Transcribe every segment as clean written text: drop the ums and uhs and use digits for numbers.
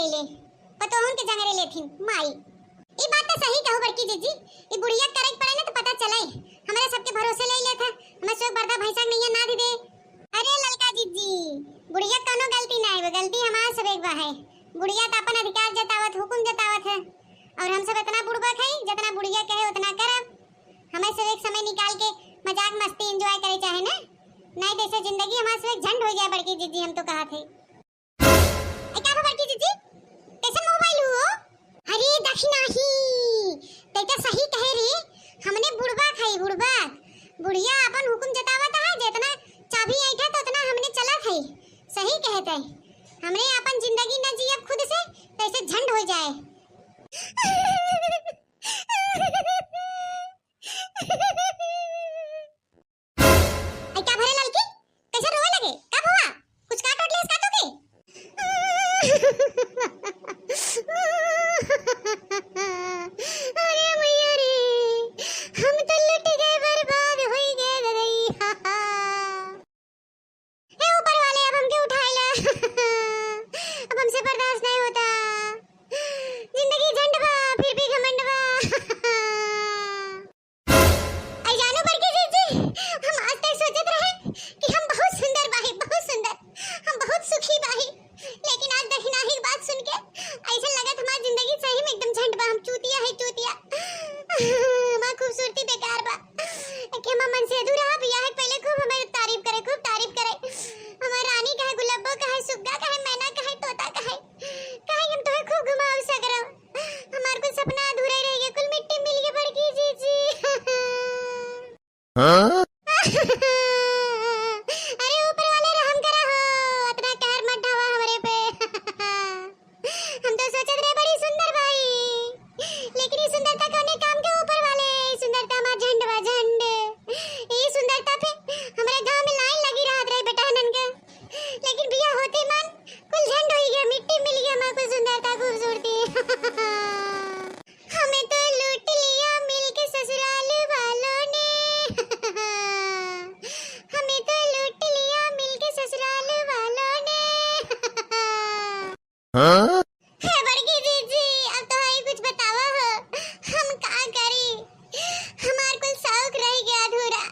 गईले पतोहन के जंगरे लेथिन माई। ई बात तो सही कहू बड़की जीजी, ई बुढ़िया करे पड़े ना तो पता चले। हमरा सबके भरोसे ले लेथा, हम सो बरदा भैंसा नहीं ना दे दे। अरे ललका जीजी, बुढ़िया कोनो गलती ना है, गलती हमार सब एक बा है। बुढ़िया तो अपन अधिकार जतावत, हुकुम जतावत है, और हम सब इतना बुड़बक है जितना बुढ़िया कहे उतना करब। हमें सब एक समय निकाल के मजाक मस्ती एंजॉय करे चाहे ना, नहीं जैसे जिंदगी हमारे से झंड हो जाए बड़की जीजी। हम तो कहा थे क्या बड़की जीजी कैसे मोबाइल हो? अरे दक्षिणा ही तेरा सही कहे रे, हमने बुड़बा खाई बुड़बा। बुढ़िया अपन हुकुम जतावत है, जितना चाबी ऐठा तो उतना हमने चला खाई। सही कहते हैं, हमने अपन जिंदगी न जियब खुद से कैसे झंड हो जाए। क्या भरे लड़की कैसे रोए लगे? कब हुआ? कुछ काट ओट ले इसका तो के? अरे मैया रे, हम तो लुट गए, बर्बाद हो गए रे। ए ऊपर वाले अब हमके उठाए ला। अब हमसे बर्दाश्त नहीं होता, जिंदगी झंड बा फिर भी घमंड बा। आई जानो बड़की जीजी, हम आज तक सोचत रहे कि हम बहुत सुंदर बाही, बहुत सुंदर, हम बहुत सुखी बाही, लेकिन आज दक्षिणा ही बात सुन के ऐसा लगा हमारी जिंदगी सही में एकदम झंड बा। हम चूतिया है चूतिया, मां खूबसूरती बेकार बा। कि हम मन से अधूरा बिया है, पहले खूब हमारी तारीफ करे, खूब तारीफ करे। हमारी रानी कहे, गुलाबो कहे, सुग्गा कहे, मैना कहे, तोता कहे, हम तो खूब घुमाओ सगरो। हमार कुछ सपना अधूरा रह गया, कुल मिट्टी मिल गई बड़की जीजी। हां अरे ऊपर वाले रहम करा हो, इतना कहर मत ढावा हमरे पे। हम तो सोचत रहे बड़ी सुंदर भाई, लेकिन ये सुंदरता कोने काम के ऊपर वाले। सुंदरता मा झंड बा झंड, ये सुंदरता पे हमारे गांव में लाइन लगी रहत रही बेटा नन के, लेकिन बिया होते मन कुल झंड हो गया, मिट्टी मिल गया मा कुल सुंदरता खूबसूरती। हमें तो लूट लिया मिलके ससुराल वालों ने। हमें तो लूट लिया मिलके ससुराल वालों ने। हाँ? है बड़की जीजी, अब तो ही कुछ बतावा हो, हम का करी? हमार कुल शौक रह गया अधूरा,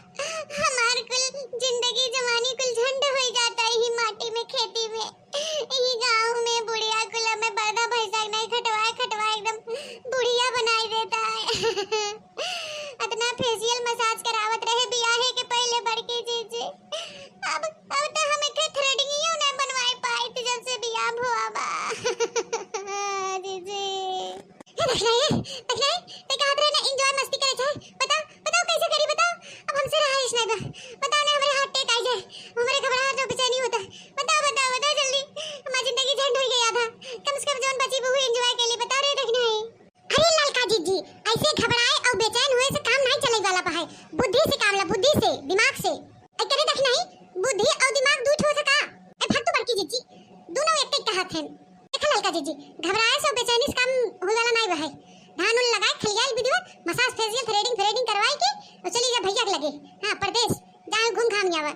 हमार कुल जिंदगी जवानी कुल झंड हो जाता ही माटी में, खेती में, यही गांव में। बुढ़िया कुल में बरदा भैंसा नहीं खटवाए एकदम बुढ़िया बनाई देता है। इतना फेशियल मसाज करावत रहे बियाहे के पहले बड़की जीजी, अब तो हमें थ्रेडिंग ही ना बनवाए पाई थी जब से बियाह हुआ बा। जीजी देखना ते कहां रहे ना एंजॉय मस्ती करे छे, बताओ कैसे करी, बताओ। अब हमसे रहा इस नहीं बताओ ना, हमारे हार्ट अटैक आ जाए, हमारे घबराहट जो बेचैनी होता। बताओ जल्दी, हमारी जिंदगी झंड हो गया था, कम से कम जोन बची बहू एंजॉय के लिए बता रहे देखना है। अरे ललका जीजी, ऐसे घबराए और बेचैन हुए से काम नहीं चले वाला पा है। बुद्धि से काम ला, बुद्धि से, दिमाग से। ए करे देखना है, बुद्धि और दिमाग दू ठो सका। ए भाग तो बड़की जीजी, दोनों एक एक कहत हैं। देखा ललका जीजी, घबराए से बेचैनी से काम हो वाला नहीं बा है। धान उन लगाए खलियाल विधिवा मसाज फेशियल थ्रेडिंग करवाए के और चली जा भैया के लगे। हां परदेश जाए घूम घाम जावा।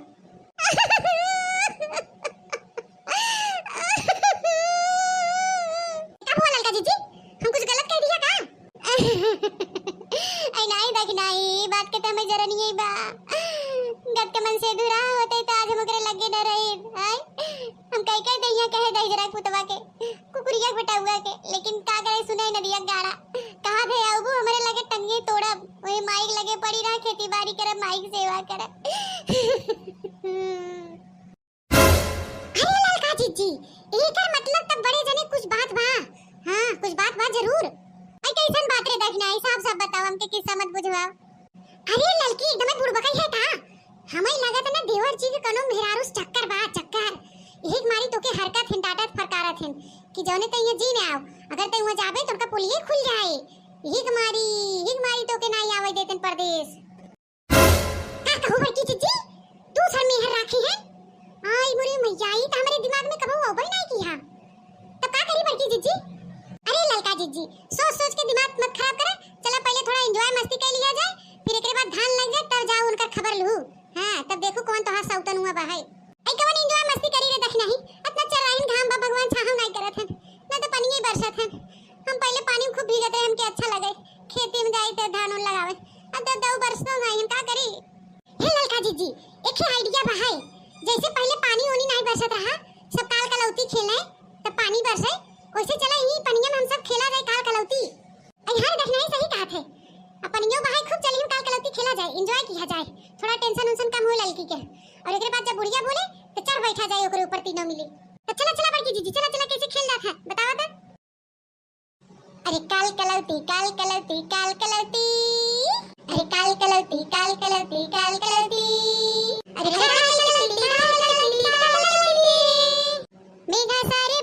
क्या हुआ ललका जीजी, हम कुछ गलत कह दिया का? आई नहीं देखना ही बात के तमे जरा नहीं बा, गत के मन से अधूरा होते तो आज हम ओकरे लगे न रहे। हाय हम कह दैया कहे दई जरा पुतवा के कुकुरिया बेटा हुआ के, लेकिन का करे सुनाई न दिया गाड़ा। कहां थे आबू हमरे लगे टंगे तोड़ब, ओए माइक लगे पड़ी रहा, खेती बाड़ी करब, माइक सेवा करब। अरे ललका जीजी, एकर मतलब तब बड़े जने कुछ बात बा। हां कुछ बात बा जरूर। आई कैसन बात रे देखना है, साफ बताओ, हमके किस्सा मत बुझवाओ। अरे ललकी एकदम बुड़बकई है का? हमें लगत ना देवर जी के कनो मेहरारू चक्कर बा, चक्कर। एक मारी तो के हरकत हिंटाटत फरकारत हैं कि जौने तई ये जी ना आओ, अगर तई वहां जाबे तो उनका पुलिये खुल जाए। एक मारी तो के नहीं आवे देतन परदेश। का कहू बड़की जीजी, तू सर मेहर राखी है? आई मोरे मैया, ई त हमरे दिमाग में कबो ओबल नहीं किया। तब का करी बड़की जीजी? अरे ललका जीजी, सोच के दिमाग मत खराब करे, चला पहले थोड़ा एंजॉय मस्ती कर लिया जाए, फिर एकरे बाद धान लग जाए तब जाओ उनका खबर लूं। हां तब देखो कौन तोहार सौतन हुआ बा है। आई कवन एंजॉय मस्ती करी रे देखना ही, अपना चल रही घाम बा भगवान छाहू नहीं करत है, ना तो पनिए तरसे ओइसे चला ही पनिया में हम सब खेला जाए काल कलौती। अइहार देखना ही सही कहा थे। अपनियो बाहर खूब चली काल कलौती खेला जाए, एंजॉय किया जाए, थोड़ा टेंशन उनसन कम हो लड़की के। और एकरे बाद जब बुढ़िया बोले तो चढ़ बैठा जाए ओकरे ऊपर तीनों मिली। तो चला चला बड़की जीजी, चला चला कैसे खेल रहा था बतावा तो। अरे काल कलौती काल कलौती काल कलौती, अरे काल कलौती काल कलौती काल कलौती, अरे काल कलौती काल कलौती। मेघा सारे